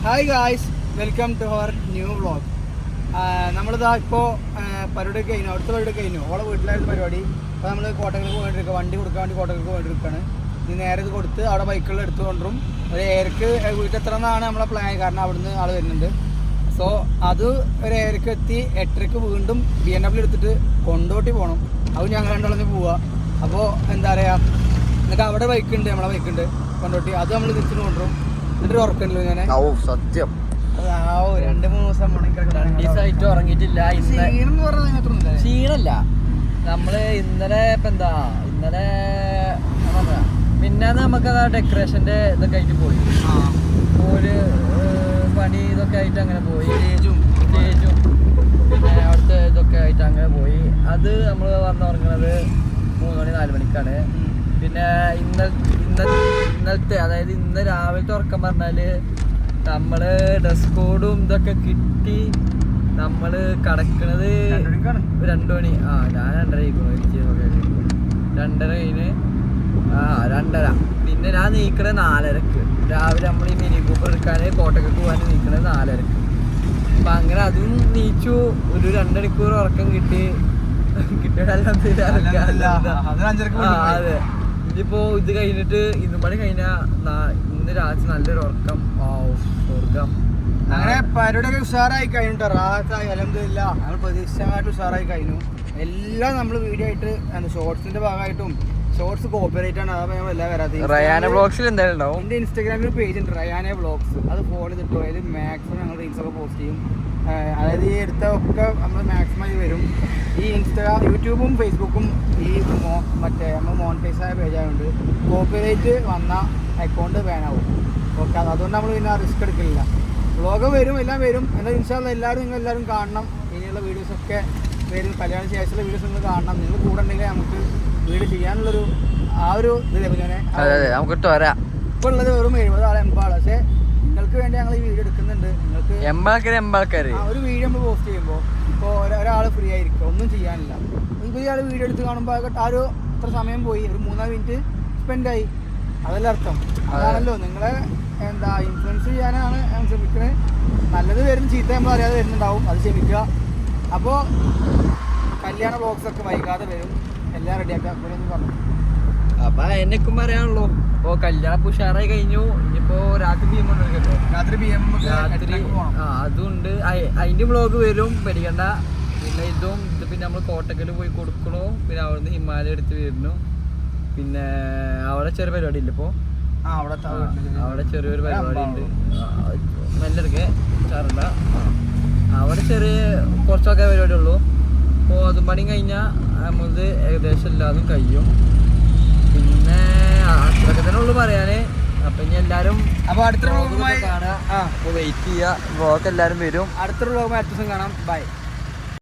Hi guys, welcome to our new vlog. നമ്മളിതാ ഇപ്പോൾ പരിപാടി കഴിഞ്ഞു, അടുത്ത പരിപാടി കഴിഞ്ഞു. ഓളെ വീട്ടിലായിരുന്നു പരിപാടി. അപ്പോൾ നമ്മൾ കോട്ടകൾക്ക് പോയിട്ടിരിക്കുക, വണ്ടി കൊടുക്കാൻ വേണ്ടി കോട്ടകൾക്ക് പോയിട്ടിരിക്കുകയാണ്. ഇനി നേരെ ഇത് കൊടുത്ത് അവിടെ ബൈക്കുകൾ എടുത്തു കൊണ്ടും ഒരു ഏരക്ക് വീട്ടെത്തണമെന്നാണ് നമ്മളെ പ്ലാൻ. കാരണം അവിടുന്ന് ആൾ വരുന്നുണ്ട്. സോ അത് ഒരു ഏരക്ക് എത്തി 8:30 വീണ്ടും BMW എടുത്തിട്ട് കൊണ്ടോട്ടി പോകണം. അത് ഞങ്ങൾ രണ്ടാളൊന്ന് പോവുക. അപ്പോൾ എന്താ പറയുക, എന്നിട്ട് അവിടെ ബൈക്കുണ്ട്, നമ്മളെ ബൈക്കുണ്ട് കൊണ്ടോട്ടി. അത് നമ്മൾ തിരിച്ചു കൊണ്ടുവരും. എന്നിട്ട് ഉറക്കണ്ടല്ലോ ഞാൻ സത്യം 2-3 ദിവസം ദിവസമായിട്ട് ഉറങ്ങിയിട്ടില്ല. ക്ഷീണല്ല. നമ്മള് ഇന്നലെ ഇപ്പൊ എന്താ പിന്നാന്ന് നമുക്ക് ഡെക്കറേഷന്റെ ഇതൊക്കെ ആയിട്ട് പോയി. ഒരു പണി ഇതൊക്കെ ആയിട്ട് അങ്ങനെ പോയി. സ്റ്റേജും പിന്നെ അവിടുത്തെ ഇതൊക്കെ ആയിട്ട് അങ്ങനെ പോയി. അത് നമ്മൾ വന്നുറങ്ങുന്നത് 3 മണി 4 മണിക്കാണ്. പിന്നെ ഇന്നലത്തെ അതായത് ഇന്ന് രാവിലത്തെ ഉറക്കം പറഞ്ഞാല് നമ്മള് ഡ്രസ് കോഡും ഇതൊക്കെ കിട്ടി നമ്മള് കടക്കണത് 2 മണി. ഞാൻ 2:30 കഴിഞ്ഞ് 2:30. പിന്നെ ഞാൻ നീക്കണത് 4:30. രാവിലെ നമ്മൾ ഈ മിനി കൂപ്പർ എടുക്കാന് കോട്ടയ്ക്ക് പോകാൻ നീക്കണത് 4:30. അപ്പൊ അങ്ങനെ അതും നീച്ചു. ഒരു 2 മണിക്കൂർ ഉറക്കം കിട്ടി. അതെ. ഇതിപ്പോ ഇത് കഴിഞ്ഞിട്ട് ഇന്നും പണി കഴിഞ്ഞാ ഇന്ന് രാത്രി നല്ലൊരു ഉറക്കം. സ്വർഗം. അങ്ങനെ പരിപാടിയൊക്കെ ഉഷാറായി കഴിഞ്ഞിട്ടോ, റാഹത്തായി. അൽഹംദുലില്ലാ, നമ്മൾ പ്രതീക്ഷിച്ചമായിട്ട് ഉഷാറായി കഴിഞ്ഞു. എല്ലാം നമ്മൾ വീഡിയോ ആയിട്ട് ഷോർട്സിന്റെ ഭാഗമായിട്ടും, ഷോർട്സ് കോപ്പറേറ്റ് ആണ്. അതാണ് എല്ലാം വരാത്തത്. എന്റെ ഇൻസ്റ്റാഗ്രാമിൽ പേജ് ഉണ്ട്, റയാനെ വ്ളോഗ്സ്. അത് ഫോളോ ചെയ്തിട്ടോ. അതിൽ മാക്സിമം ഞങ്ങൾ റീൽസൊക്കെ പോസ്റ്റ് ചെയ്യും. അതായത് ഈ എടുത്തൊക്കെ നമ്മൾ മാക്സിമം വരും. ഈ യൂട്യൂബും ഫേസ്ബുക്കും ഈ മറ്റേ നമ്മൾ മോണിറ്റൈസ് ആയ പേജായതുകൊണ്ട് കോപ്പറേറ്റ് വന്ന അക്കൗണ്ട് ബാനാവും. ഓക്കെ, അതുകൊണ്ട് നമ്മൾ പിന്നെ റിസ്ക് എടുക്കില്ല. വ്ളോഗ് വരും, എല്ലാം വരും. എന്നാൽ ഇൻഷാല്ലാ എല്ലാവരും കാണണം. ഇനിയുള്ള വീഡിയോസൊക്കെ വരും. കല്യാണത്തിന് ശേഷമുള്ള വീഡിയോസ് നിങ്ങൾ കാണണം. നിങ്ങൾ കൂടെ ഉണ്ടെങ്കിൽ നമുക്ക് വീഡിയോ ചെയ്യാനുള്ളൊരു ഇത് നമുക്ക് ഇപ്പോൾ ഉള്ളത് വെറും 70 ആൾ 80 ആൾ. പക്ഷേ നിങ്ങൾക്ക് വേണ്ടി ഞങ്ങൾ ഈ വീഡിയോ എടുക്കുന്നുണ്ട്. നിങ്ങൾക്ക് ഒരു വീഡിയോ നമ്മൾ പോസ്റ്റ് ചെയ്യുമ്പോൾ ഇപ്പോൾ ഒരാൾ ഫ്രീ ആയിരിക്കും, ഒന്നും ചെയ്യാനില്ല. ഇപ്പോൾ ഇയാൾ വീഡിയോ എടുത്ത് കാണുമ്പോൾ ഒരു ഇത്ര സമയം പോയി, ഒരു 3 മിനിറ്റ് സ്പെൻഡായി. അതല്ല അർത്ഥം. അതാണല്ലോ നിങ്ങളെ എന്താ ഇൻഫ്ലുവൻസ് ചെയ്യാനാണ് ഞാൻ ശ്രമിക്കുന്നത്. നല്ലത് വരും, ചീത്ത നമ്മൾ അറിയാതെ വരുന്നുണ്ടാവും, അത് ക്ഷമിക്കുക. അപ്പോൾ കല്യാണ ബോക്സൊക്കെ വൈകാതെ വരും. എല്ലാം റെഡിയാക്കാം പറഞ്ഞു. അപ്പൊ എന്നെക്കും പറയാനുള്ളൂ. ഇപ്പൊ കല്യാണം ഉഷാറായി കഴിഞ്ഞു. ഇനിയിപ്പോ രാത്രി അതുണ്ട്. അതിന്റെ വ്ളോഗ് വരും, പേടിക്കണ്ട. പിന്നെ പിന്നെ നമ്മൾ കോട്ടക്കല് പോയി കൊടുക്കണു. പിന്നെ അവിടുന്ന് ഹിമാലയ എടുത്ത് വരുന്നു. പിന്നെ അവിടെ ചെറിയ പരിപാടി ഇല്ല. ഇപ്പൊ അവിടെ ചെറിയൊരു പരിപാടി ഉണ്ട്. മെല്ലൊക്കെ ചാറണ്ട. അവിടെ ചെറിയ കുറച്ചൊക്കെ പരിപാടി ഉള്ളൂ. അപ്പോൾ അതും പണി കഴിഞ്ഞാൽ നമ്മളത് ഏകദേശം എല്ലാതും കഴിയും. പിന്നെ അത്രയൊക്കെ തന്നെ ഉള്ളു പറയാന്. അപ്പൊ ഇനി എല്ലാരും അടുത്ത കാണാം. അപ്പൊ വെയിറ്റ് ചെയ്യുക. വ്ളോഗ് എല്ലാരും വരും. അടുത്ത വ്ളോഗ് അടുത്ത ദിവസം കാണാം. ബൈ.